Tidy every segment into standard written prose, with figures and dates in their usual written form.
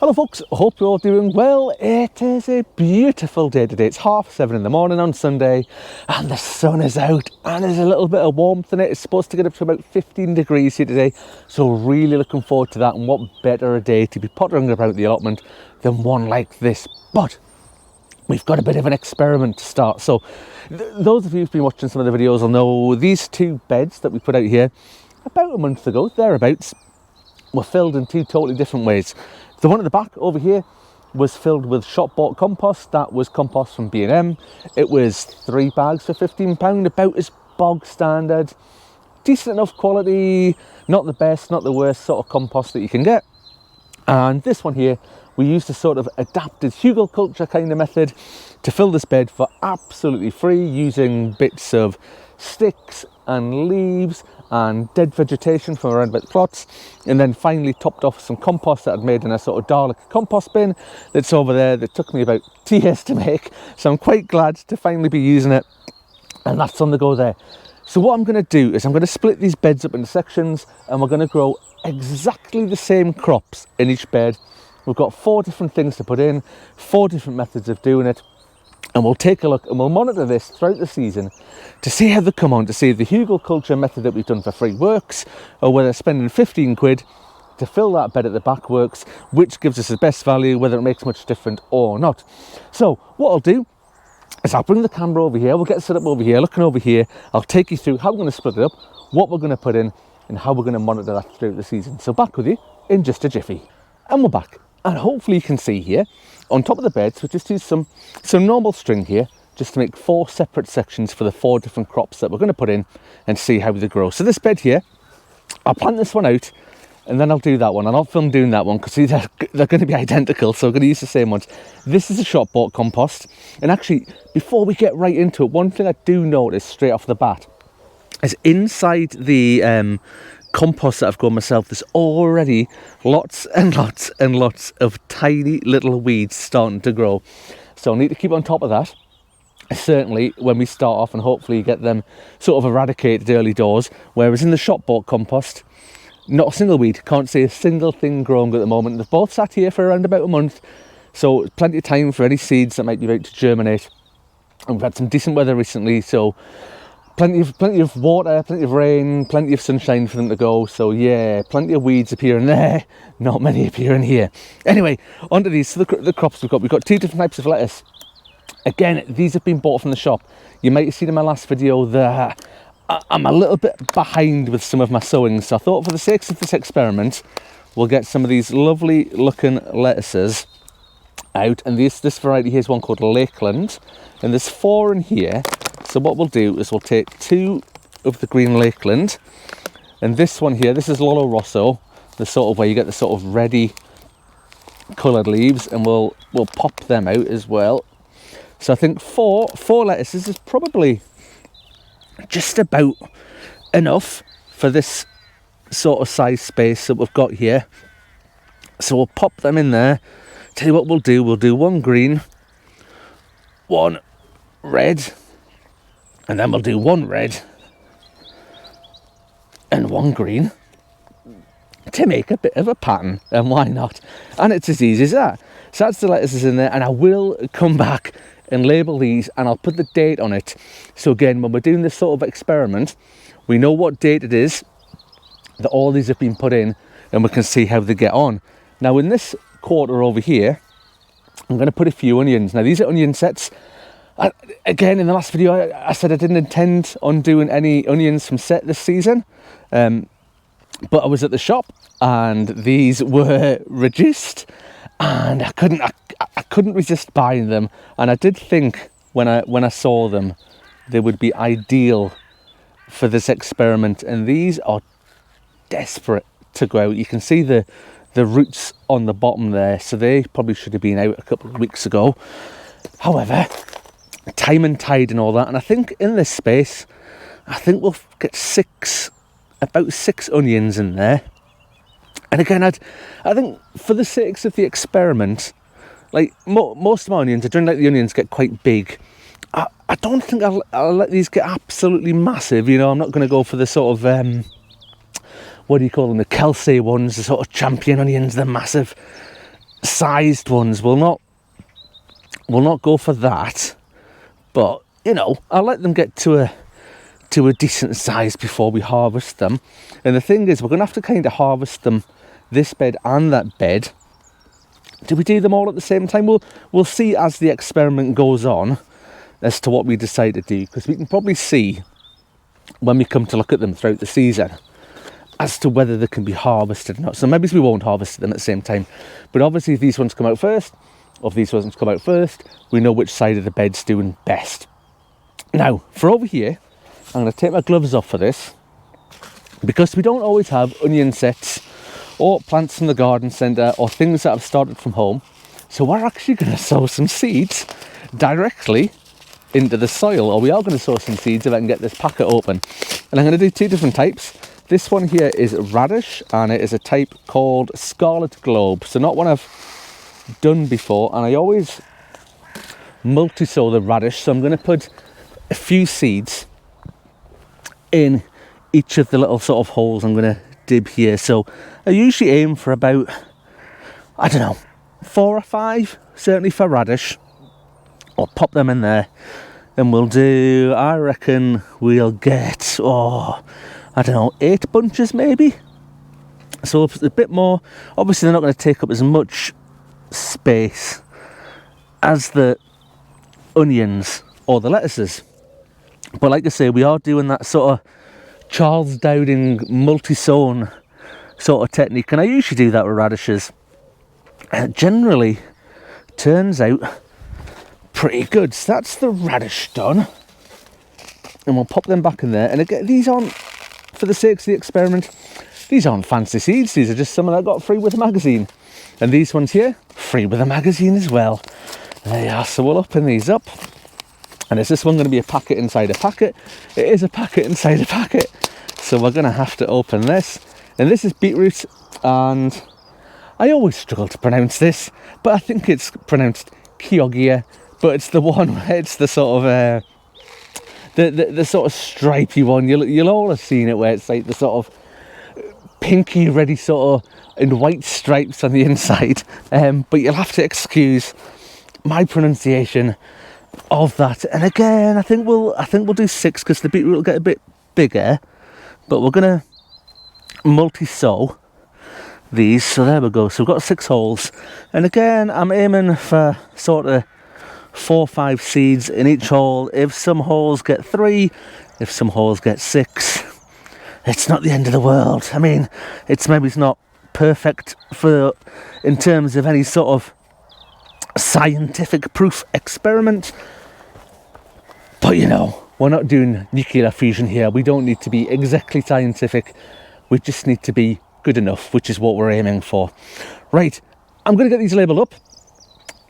Hello folks, hope you're all doing well. It is a beautiful day today. It's 7:30 in the morning on Sunday and the sun is out and there's a little bit of warmth in it. It's supposed to get up to about 15 degrees here today, so really looking forward to that. And what better a day to be pottering about the allotment than one like this. But we've got a bit of an experiment to start. So those of you who've been watching some of the videos will know these two beds that we put out here about a month ago, thereabouts, were filled in two totally different ways. The one at the back over here was filled with shop-bought compost. That was compost from B&M. It was 3 bags for £15, about as bog standard, decent enough quality, not the best, not the worst sort of compost that you can get. And this one here, we used a sort of adapted Hugelkultur kind of method to fill this bed for absolutely free, using bits of sticks and leaves and dead vegetation from around about the plots, and then finally topped off some compost that I'd made in a sort of Dalek compost bin that's over there that took me about 2 years to make. So I'm quite glad to finally be using it, and that's on the go there. So what I'm going to do is I'm going to split these beds up into sections and we're going to grow exactly the same crops in each bed. We've got 4 different things to put in, 4 different methods of doing it. And we'll take a look and we'll monitor this throughout the season to see how they come on, to see if the Hugelkultur method that we've done for free works, or whether spending 15 quid to fill that bed at the back works, which gives us the best value, whether it makes much different or not. So what I'll do is I'll bring the camera over here, we'll get set up over here, looking over here. I'll take you through how we're going to split it up, what we're going to put in, and how we're going to monitor that throughout the season. So back with you in just a jiffy. And we're back. And hopefully you can see here, on top of the beds, we just use some normal string here, just to make 4 separate sections for the 4 different crops that we're going to put in and see how they grow. So this bed here, I'll plant this one out, and then I'll do that one. I'll not film doing that one, because they're going to be identical, so I'm going to use the same ones. This is a shop-bought compost. And actually, before we get right into it, one thing I do notice straight off the bat is inside the compost that I've grown myself, there's already lots and lots and lots of tiny little weeds starting to grow. So I need to keep on top of that, certainly when we start off, and hopefully get them sort of eradicated early doors. Whereas in the shop-bought compost, not a single weed, can't see a single thing growing at the moment. They've both sat here for around about a month, so plenty of time for any seeds that might be about to germinate. And we've had some decent weather recently, so plenty of water, plenty of rain, plenty of sunshine for them to go. So yeah, plenty of weeds appearing there, not many appearing here. Anyway, onto these. So the crops we've got 2 different types of lettuce. Again, these have been bought from the shop. You might have seen in my last video that I'm a little bit behind with some of my sowing, so I thought for the sake of this experiment, we'll get some of these lovely looking lettuces out. And this variety here is one called Lakeland, and there's 4 in here. So what we'll do is we'll take 2 of the green Lakeland, and this one here, this is Lolo Rosso, the sort of where you get the sort of reddy coloured leaves, and we'll pop them out as well. So I think four lettuces is probably just about enough for this sort of size space that we've got here. So we'll pop them in there. Tell you what we'll do 1 green, 1 red, and then we'll do 1 red and 1 green to make a bit of a pattern, and why not? And it's as easy as that. So that's the lettuces in there, and I will come back and label these, and I'll put the date on it. So again, when we're doing this sort of experiment, we know what date it is that all these have been put in, and we can see how they get on. Now in this quarter over here, I'm going to put a few onions. Now these are onion sets. Again, in the last video, I said I didn't intend on doing any onions from set this season, but I was at the shop and these were reduced, and I couldn't resist buying them. And I did think when I saw them, they would be ideal for this experiment. And these are desperate to grow out. You can see the roots on the bottom there, so they probably should have been out a couple of weeks ago. However, time and tide and all that, and I think in this space, I think we'll get about 6 onions in there. And again, I think for the sakes of the experiment, like most of my onions, I don't like the onions get quite big. I don't think I'll let these get absolutely massive. You know, I'm not going to go for the sort of what do you call them, the Kelsey ones, the sort of champion onions, they're massive. sized ones, we'll not go for that. But, you know, I'll let them get to a decent size before we harvest them. And the thing is, we're going to have to kind of harvest them, this bed and that bed. Do we do them all at the same time? We'll see as the experiment goes on as to what we decide to do, because we can probably see when we come to look at them throughout the season as to whether they can be harvested or not. So maybe we won't harvest them at the same time. But obviously if these ones come out first, or if these ones come out first, we know which side of the bed's doing best. Now, for over here, I'm going to take my gloves off for this, because we don't always have onion sets or plants from the garden centre or things that I've started from home. So we're actually going to sow some seeds directly into the soil, or we are going to sow some seeds if I can get this packet open. And I'm going to do two different types. This one here is radish, and it is a type called Scarlet Globe. So not one I've done before, and I always multi-sow the radish. So I'm going to put a few seeds in each of the little sort of holes I'm going to dib here. So I usually aim for about, I don't know, 4 or 5, certainly for radish. I'll pop them in there. Then we'll do, I reckon we'll get, I don't know, 8 bunches maybe. So a bit more. Obviously they're not going to take up as much space as the onions or the lettuces. But like I say, we are doing that sort of Charles Dowding multi-sown sort of technique. And I usually do that with radishes. And it generally turns out pretty good. So that's the radish done. And we'll pop them back in there. And again, these aren't, for the sake of the experiment, these aren't fancy seeds. These are just some that I got free with a magazine. And these ones here, free with a magazine as well. There you are. So we'll open these up. And is this one going to be a packet inside a packet? It is a packet inside a packet. So we're going to have to open this. And this is beetroot. And I always struggle to pronounce this, but I think it's pronounced Kyogia. But it's the one where it's the sort of the sort of stripy one. You'll all have seen it, where it's like the sort of pinky ready sort of and white stripes on the inside. But you'll have to excuse my pronunciation of that. And again, I think we'll do 6 because the beetroot will get a bit bigger. But we're gonna multi-sow these. So there we go. So we've got 6 holes. And again, I'm aiming for sort of 4 or 5 seeds in each hole. If some holes get 3, if some holes get 6, it's not the end of the world. I mean, it's not perfect in terms of any sort of scientific proof experiment, but you know, we're not doing nuclear fusion here. We don't need to be exactly scientific. We just need to be good enough, which is what we're aiming for. Right, I'm going to get these labelled up.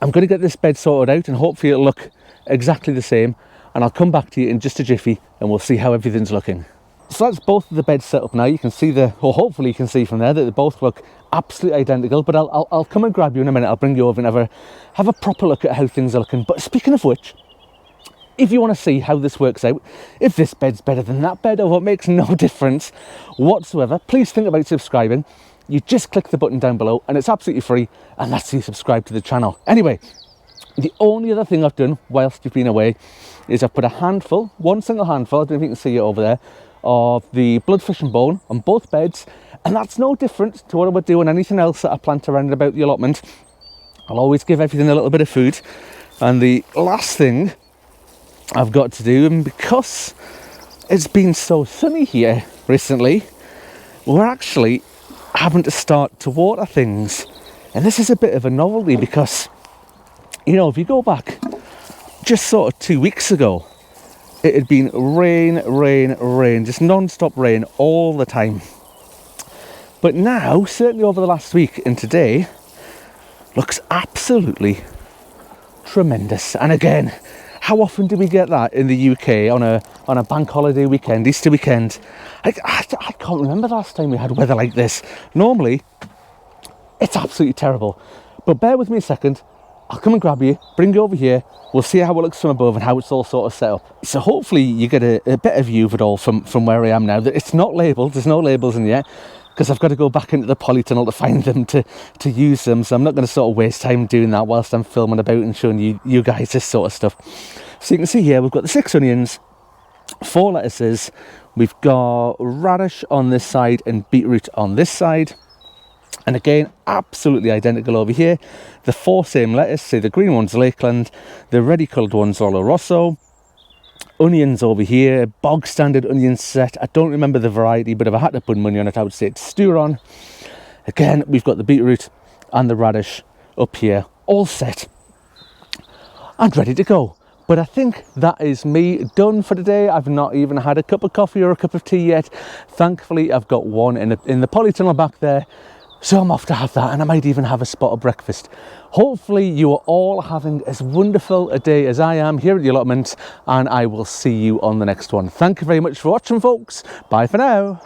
I'm going to get this bed sorted out, and hopefully it'll look exactly the same. And I'll come back to you in just a jiffy, and we'll see how everything's looking. So that's both of the beds set up now. You can see hopefully you can see from there that they both look absolutely identical. But I'll come and grab you in a minute. I'll bring you over and have a proper look at how things are looking. But speaking of which, if you want to see how this works out, if this bed's better than that bed or what makes no difference whatsoever, please think about subscribing. You just click the button down below and it's absolutely free, and that's how you subscribe to the channel. Anyway, the only other thing I've done whilst you've been away is I've put one single handful, I don't know if you can see it over there, of the bloodfish and bone on both beds, and that's no different to what I would do on anything else that I plant around about the allotment. I'll always give everything a little bit of food. And the last thing I've got to do, and because it's been so sunny here recently, we're actually having to start to water things. And this is a bit of a novelty because, you know, if you go back just sort of 2 weeks ago, it had been rain, just non-stop rain all the time. But now, certainly over the last week and today, looks absolutely tremendous. And again, how often do we get that in the UK on a bank holiday weekend, Easter weekend? I can't remember the last time we had weather like this. Normally, it's absolutely terrible. But bear with me a second. I'll come and grab you, bring you over here. We'll see how it looks from above and how it's all sort of set up. So hopefully you get a better view of it all from where I am now. That it's not labelled, there's no labels in yet. because I've got to go back into the polytunnel to find them to use them. So I'm not going to sort of waste time doing that whilst I'm filming about and showing you guys this sort of stuff. So you can see here we've got the 6 onions, 4 lettuces, we've got radish on this side and beetroot on this side. And again, absolutely identical over here. The 4 same lettuce, say the green one's Lakeland, the ready coloured one's Oloroso. Onions over here, bog standard onion set. I don't remember the variety, but if I had to put money on it, I would say it's stew on. Again, we've got the beetroot and the radish up here, all set and ready to go. But I think that is me done for today. I've not even had a cup of coffee or a cup of tea yet. Thankfully, I've got one in the polytunnel back there. So I'm off to have that, and I might even have a spot of breakfast. Hopefully you are all having as wonderful a day as I am here at the allotment, and I will see you on the next one. Thank you very much for watching, folks. Bye for now.